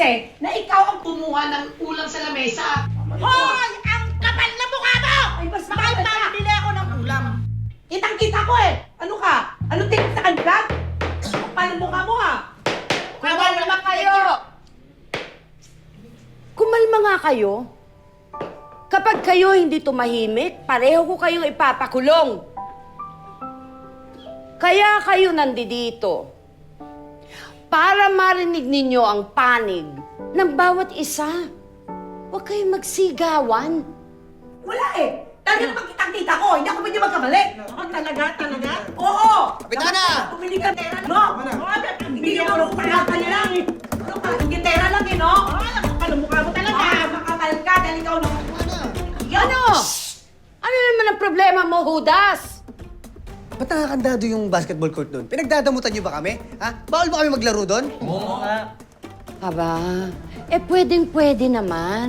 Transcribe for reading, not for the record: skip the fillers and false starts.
kasi na ikaw ang kumuha ng ulam sa lamesa. Hoy! Ang kapal na mukha mo! Ay, mas Bakit makapal ka. pabili ako ng ulam? Kitang-kita ko eh. Ano ka? Ano tingin sa kanila? Paano mukha mo ha? Kumalma kayo! Kumalma nga kayo. Kapag kayo hindi tumahimik, pareho ko kayong ipapakulong. Kaya kayo nandito para marinig ninyo ang panig ng bawat isa. Huwag kayong magsigawan. Wala eh. Talagang pag kitang-kita ko, hindi ako pwede magkamali. Oh, talaga? Oo! Kapitana! Pumili ka pera, no? Hindi ako nagpagkakal niya lang eh. Ano ka? Ingitera lang eh, no? Oh, ang kapal na mukha mo talaga. Makakal ka dahil ikaw na... Ano? Ano naman ang problema mo, Judas? Ba't nakakandado yung basketball court doon? Pinagdadamutan niyo ba kami? Ha? Bawal ba kami maglaro doon? Aba, pwedeng-pwede naman.